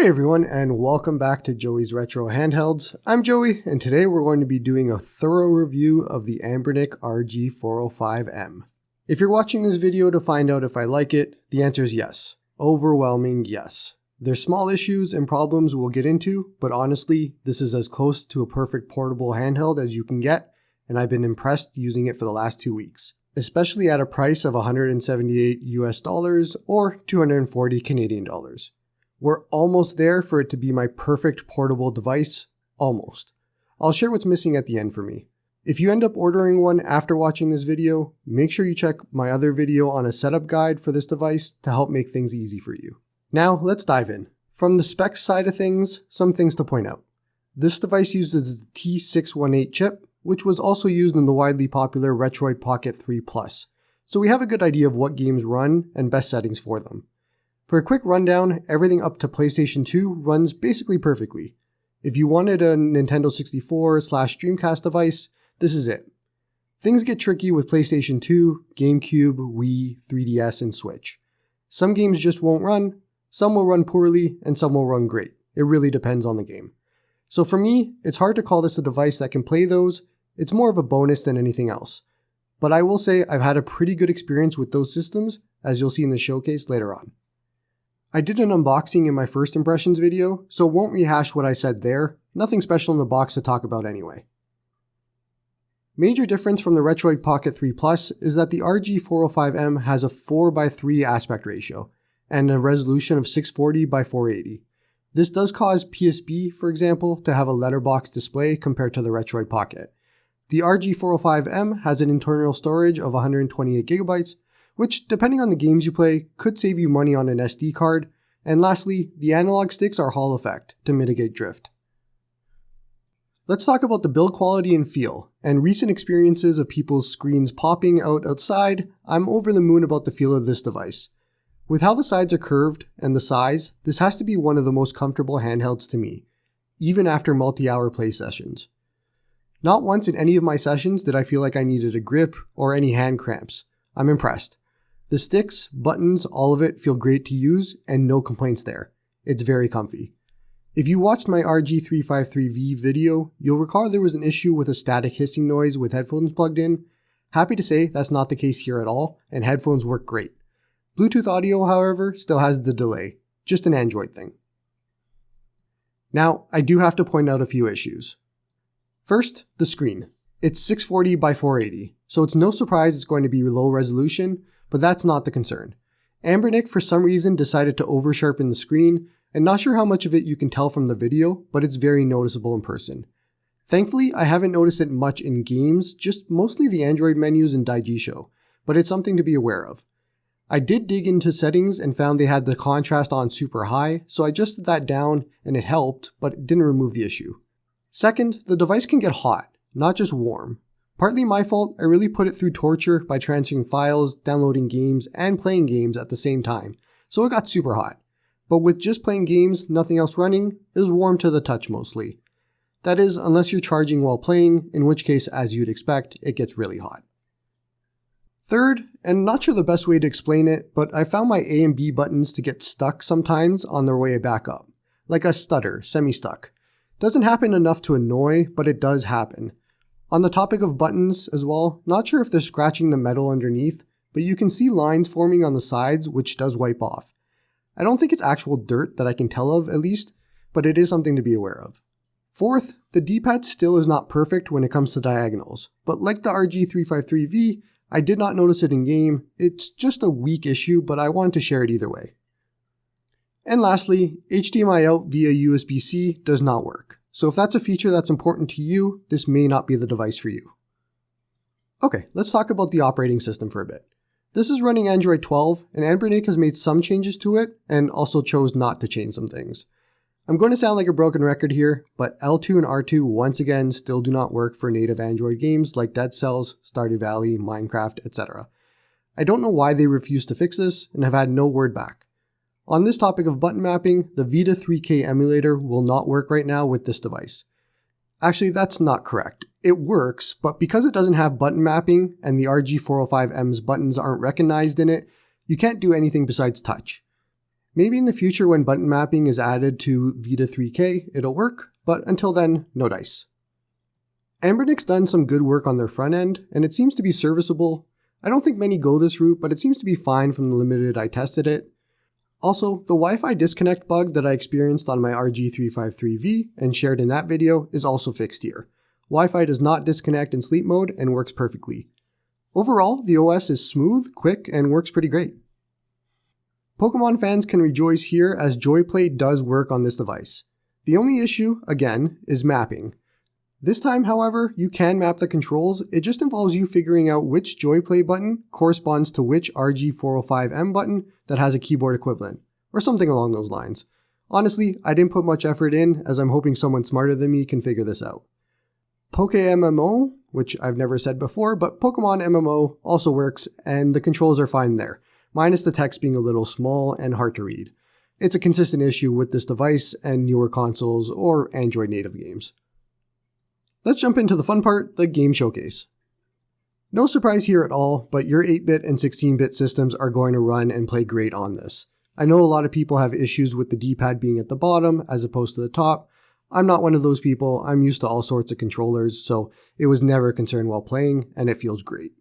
Hey everyone, and welcome back to Joey's Retro Handhelds. I'm Joey, and today we're going to be doing a thorough review of the Anbernic RG405M. If you're watching this video to find out if I like it, the answer is yes. Overwhelming yes. There's small issues and problems we'll get into, but honestly, this is as close to a perfect portable handheld as you can get, and I've been impressed using it for the last 2 weeks, especially at a price of $178 US or 240 Canadian dollars. We're almost there for it to be my perfect portable device, almost. I'll share what's missing at the end for me. If you end up ordering one after watching this video, make sure you check my other video on a setup guide for this device to help make things easy for you. Now, let's dive in. From the specs side of things, some things to point out. This device uses the T618 chip, which was also used in the widely popular Retroid Pocket 3 Plus, so we have a good idea of what games run and best settings for them. For a quick rundown, everything up to PlayStation 2 runs basically perfectly. If you wanted a Nintendo 64/Dreamcast device, this is it. Things get tricky with PlayStation 2, Gamecube, Wii, 3DS, and Switch. Some games just won't run, some will run poorly, and some will run great. It really depends on the game. So for me, it's hard to call this a device that can play those. It's more of a bonus than anything else. But I will say I've had a pretty good experience with those systems, as you'll see in the showcase later on. I did an unboxing in my first impressions video, so won't rehash what I said there. Nothing special in the box to talk about anyway. Major difference from the Retroid Pocket 3 Plus is that the RG405M has a 4:3 aspect ratio and a resolution of 640x480. This does cause PSB, for example, to have a letterbox display compared to the Retroid Pocket. The RG405M has an internal storage of 128GB, which, depending on the games you play, could save you money on an SD card. And lastly, the analog sticks are Hall effect to mitigate drift. Let's talk about the build quality and feel, and recent experiences of people's screens popping out outside. I'm over the moon about the feel of this device. With how the sides are curved and the size, this has to be one of the most comfortable handhelds to me, even after multi-hour play sessions. Not once in any of my sessions did I feel like I needed a grip or any hand cramps. I'm impressed. The sticks, buttons, all of it feel great to use and no complaints there. It's very comfy. If you watched my RG353V video, you'll recall there was an issue with a static hissing noise with headphones plugged in. Happy to say that's not the case here at all, and headphones work great. Bluetooth audio, however, still has the delay. Just an Android thing. Now, I do have to point out a few issues. First, the screen. It's 640x480, so it's no surprise it's going to be low resolution, but that's not the concern. Anbernic for some reason decided to over-sharpen the screen, and not sure how much of it you can tell from the video, but it's very noticeable in person. Thankfully, I haven't noticed it much in games, just mostly the Android menus and Daijisho, but it's something to be aware of. I did dig into settings and found they had the contrast on super high, so I adjusted that down and it helped, but it didn't remove the issue. Second, the device can get hot, not just warm. Partly my fault, I really put it through torture by transferring files, downloading games, and playing games at the same time, so it got super hot. But with just playing games, nothing else running, it was warm to the touch mostly. That is, unless you're charging while playing, in which case, as you'd expect, it gets really hot. Third, and not sure the best way to explain it, but I found my A and B buttons to get stuck sometimes on their way back up. Like a stutter, semi-stuck. Doesn't happen enough to annoy, but it does happen. On the topic of buttons as well, not sure if they're scratching the metal underneath, but you can see lines forming on the sides which does wipe off. I don't think it's actual dirt that I can tell of at least, but it is something to be aware of. Fourth, the D-pad still is not perfect when it comes to diagonals, but like the RG353V, I did not notice it in game. It's just a weak issue, but I wanted to share it either way. And lastly, HDMI out via USB-C does not work. So if that's a feature that's important to you, this may not be the device for you. Okay, let's talk about the operating system for a bit. This is running Android 12, and Anbernic has made some changes to it, and also chose not to change some things. I'm going to sound like a broken record here, but L2 and R2 once again still do not work for native Android games like Dead Cells, Stardew Valley, Minecraft, etc. I don't know why they refuse to fix this, and have had no word back. On this topic of button mapping, the Vita 3K emulator will not work right now with this device. Actually, that's not correct. It works, but because it doesn't have button mapping and the RG405M's buttons aren't recognized in it, you can't do anything besides touch. Maybe in the future when button mapping is added to Vita 3K, it'll work, but until then, no dice. Anbernic's done some good work on their front end, and it seems to be serviceable. I don't think many go this route, but it seems to be fine from the limited I tested it. Also, the Wi-Fi disconnect bug that I experienced on my RG353V and shared in that video is also fixed here. Wi-Fi does not disconnect in sleep mode and works perfectly. Overall, the OS is smooth, quick, and works pretty great. Pokemon fans can rejoice here as JoiPlay does work on this device. The only issue, again, is mapping. This time, however, you can map the controls, it just involves you figuring out which JoiPlay button corresponds to which RG405M button that has a keyboard equivalent, or something along those lines. Honestly, I didn't put much effort in, as I'm hoping someone smarter than me can figure this out. PokeMMO, which I've never said before, but Pokemon MMO also works, and the controls are fine there, minus the text being a little small and hard to read. It's a consistent issue with this device and newer consoles or Android native games. Let's jump into the fun part, the game showcase. No surprise here at all, but your 8-bit and 16-bit systems are going to run and play great on this. I know a lot of people have issues with the D-pad being at the bottom as opposed to the top. I'm not one of those people, I'm used to all sorts of controllers, so it was never a concern while playing, and it feels great.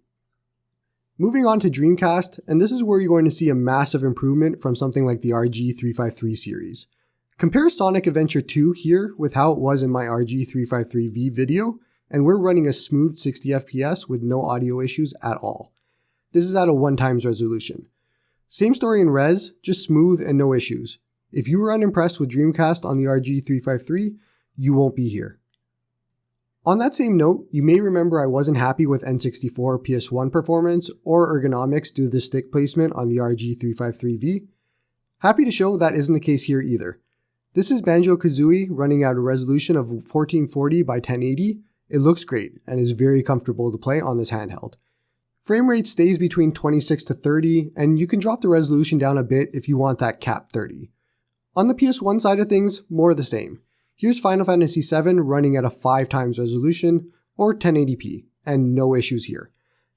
Moving on to Dreamcast, and this is where you're going to see a massive improvement from something like the RG353 series. Compare Sonic Adventure 2 here with how it was in my RG353V video, and we're running a smooth 60 FPS with no audio issues at all. This is at a 1x resolution. Same story in res, just smooth and no issues. If you were unimpressed with Dreamcast on the RG353, you won't be here. On that same note, you may remember I wasn't happy with N64 PS1 performance or ergonomics due to the stick placement on the RG353V. Happy to show that isn't the case here either. This is Banjo-Kazooie running at a resolution of 1440 by 1080. It looks great and is very comfortable to play on this handheld. Frame rate stays between 26 to 30, and you can drop the resolution down a bit if you want that capped 30. On the PS1 side of things, more of the same. Here's Final Fantasy VII running at a 5x resolution, or 1080p, and no issues here.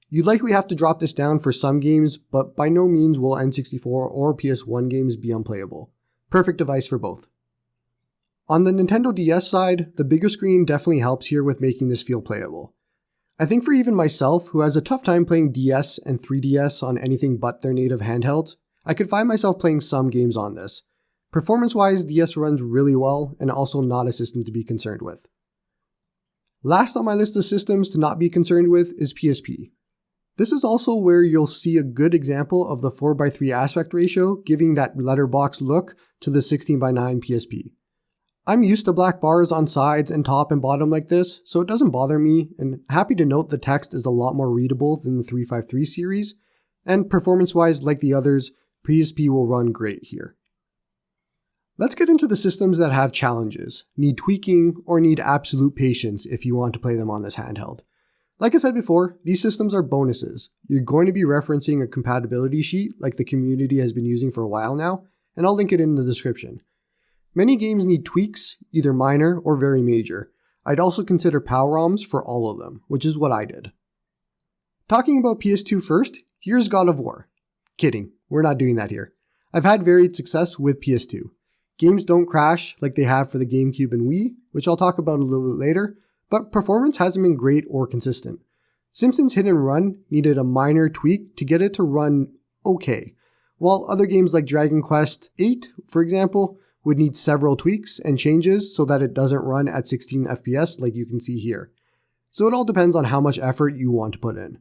You'd likely have to drop this down for some games, but by no means will N64 or PS1 games be unplayable. Perfect device for both. On the Nintendo DS side, the bigger screen definitely helps here with making this feel playable. I think for even myself, who has a tough time playing DS and 3DS on anything but their native handhelds, I could find myself playing some games on this. Performance-wise, DS runs really well, and also not a system to be concerned with. Last on my list of systems to not be concerned with is PSP. This is also where you'll see a good example of the 4:3 aspect ratio, giving that letterbox look to the 16:9 PSP. I'm used to black bars on sides and top and bottom like this, so it doesn't bother me, and happy to note the text is a lot more readable than the 353 series, and performance-wise, like the others, PSP will run great here. Let's get into the systems that have challenges, need tweaking, or need absolute patience if you want to play them on this handheld. Like I said before, these systems are bonuses. You're going to be referencing a compatibility sheet like the community has been using for a while now, and I'll link it in the description. Many games need tweaks, either minor or very major. I'd also consider power ROMs for all of them, which is what I did. Talking about PS2 first, here's God of War. Kidding, we're not doing that here. I've had varied success with PS2. Games don't crash like they have for the Gamecube and Wii, which I'll talk about a little bit later, but performance hasn't been great or consistent. Simpsons Hit and Run needed a minor tweak to get it to run okay, while other games like Dragon Quest VIII, for example, would need several tweaks and changes so that it doesn't run at 16 FPS like you can see here. So it all depends on how much effort you want to put in.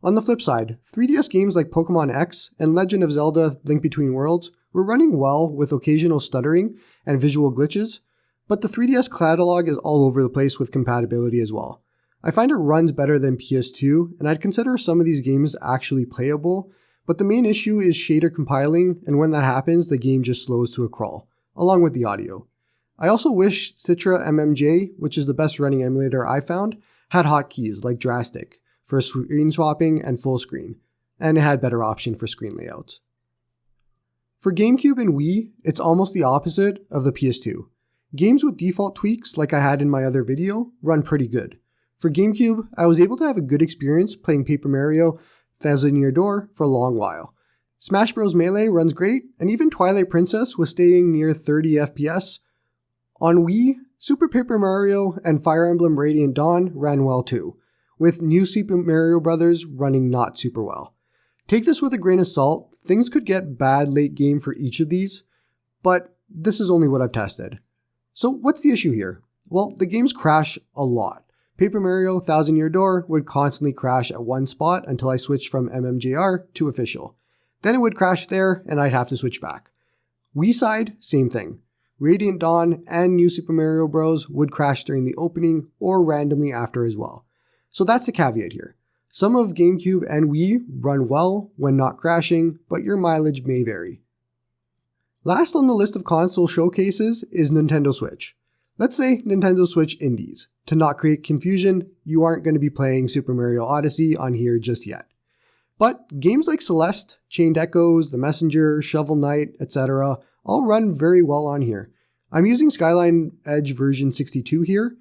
On the flip side, 3DS games like Pokemon X and Legend of Zelda Link Between Worlds were running well with occasional stuttering and visual glitches, but the 3DS catalog is all over the place with compatibility as well. I find it runs better than PS2, and I'd consider some of these games actually playable, but the main issue is shader compiling, and when that happens, the game just slows to a crawl, along with the audio. I also wish Citra MMJ, which is the best running emulator I found, had hotkeys like Drastic for screen swapping and full screen, and it had better option for screen layouts. For Gamecube and Wii, it's almost the opposite of the PS2. Games with default tweaks, like I had in my other video, run pretty good. For Gamecube, I was able to have a good experience playing Paper Mario Thousand Year Door for a long while. Smash Bros. Melee runs great, and even Twilight Princess was staying near 30 FPS. On Wii, Super Paper Mario and Fire Emblem Radiant Dawn ran well too, with New Super Mario Bros. Running not super well. Take this with a grain of salt, things could get bad late game for each of these, but this is only what I've tested. So what's the issue here? Well, the games crash a lot. Paper Mario Thousand Year Door would constantly crash at one spot until I switched from MMJR to official. Then it would crash there and I'd have to switch back. Wii side, same thing. Radiant Dawn and New Super Mario Bros. Would crash during the opening or randomly after as well. So that's the caveat here. Some of Gamecube and Wii run well when not crashing, but your mileage may vary. Last on the list of console showcases is Nintendo Switch. Let's say Nintendo Switch Indies. To not create confusion, you aren't going to be playing Super Mario Odyssey on here just yet. But games like Celeste, Chained Echoes, The Messenger, Shovel Knight, etc. all run very well on here. I'm using Skyline Edge version 62 here,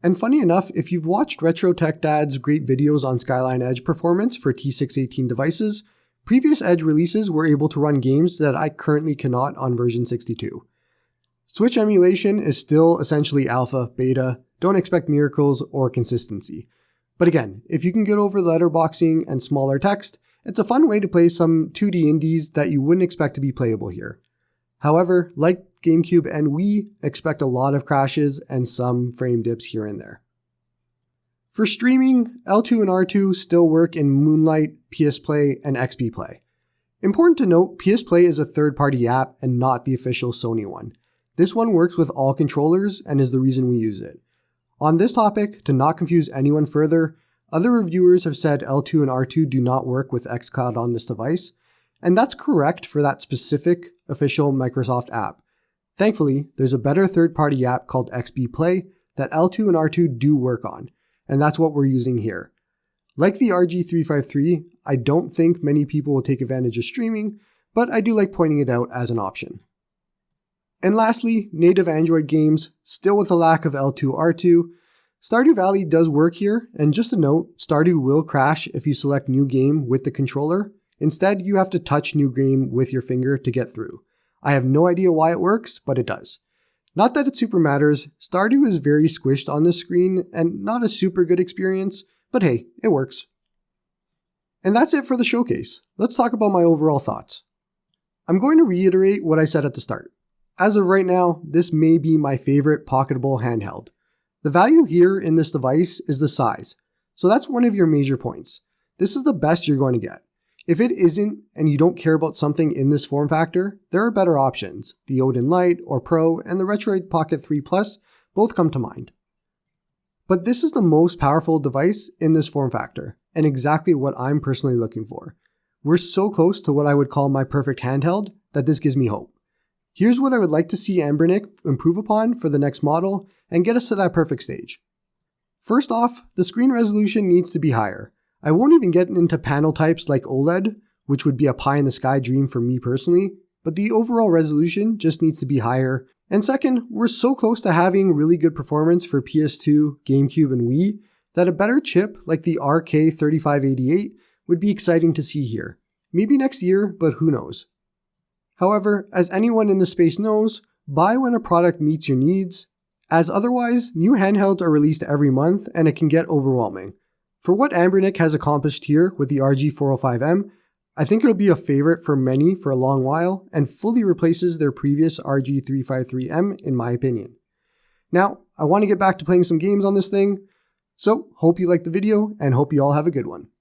and funny enough, if you've watched Retro Tech Dad's great videos on Skyline Edge performance for T618 devices, previous Edge releases were able to run games that I currently cannot on version 62. Switch emulation is still essentially alpha, beta, don't expect miracles or consistency. But again, if you can get over letterboxing and smaller text, it's a fun way to play some 2D indies that you wouldn't expect to be playable here. However, like GameCube and Wii, expect a lot of crashes and some frame dips here and there. For streaming, L2 and R2 still work in Moonlight, PSPlay, and xbPlay. Important to note, PSPlay is a third-party app and not the official Sony one. This one works with all controllers and is the reason we use it. On this topic, to not confuse anyone further, other reviewers have said L2 and R2 do not work with xCloud on this device, and that's correct for that specific official Microsoft app. Thankfully, there's a better third-party app called xbPlay that L2 and R2 do work on, and that's what we're using here. Like the RG353, I don't think many people will take advantage of streaming, but I do like pointing it out as an option. And lastly, native Android games, still with a lack of L2-R2. Stardew Valley does work here, and just a note, Stardew will crash if you select new game with the controller. Instead, you have to touch new game with your finger to get through. I have no idea why it works, but it does. Not that it super matters, Stardew is very squished on this screen and not a super good experience, but hey, it works. And that's it for the showcase. Let's talk about my overall thoughts. I'm going to reiterate what I said at the start. As of right now, this may be my favorite pocketable handheld. The value here in this device is the size, so that's one of your major points. This is the best you're going to get. If it isn't, and you don't care about something in this form factor, there are better options. The Odin Lite or Pro and the Retroid Pocket 3 Plus both come to mind. But this is the most powerful device in this form factor, and exactly what I'm personally looking for. We're so close to what I would call my perfect handheld that this gives me hope. Here's what I would like to see Anbernic improve upon for the next model and get us to that perfect stage. First off, the screen resolution needs to be higher. I won't even get into panel types like OLED, which would be a pie-in-the-sky dream for me personally, but the overall resolution just needs to be higher. And second, we're so close to having really good performance for PS2, GameCube, and Wii that a better chip like the RK3588 would be exciting to see here. Maybe next year, but who knows. However, as anyone in the space knows, buy when a product meets your needs, as otherwise, new handhelds are released every month and it can get overwhelming. For what Anbernic has accomplished here with the RG405M, I think it'll be a favorite for many for a long while and fully replaces their previous RG353M in my opinion. Now, I want to get back to playing some games on this thing, so hope you liked the video and hope you all have a good one.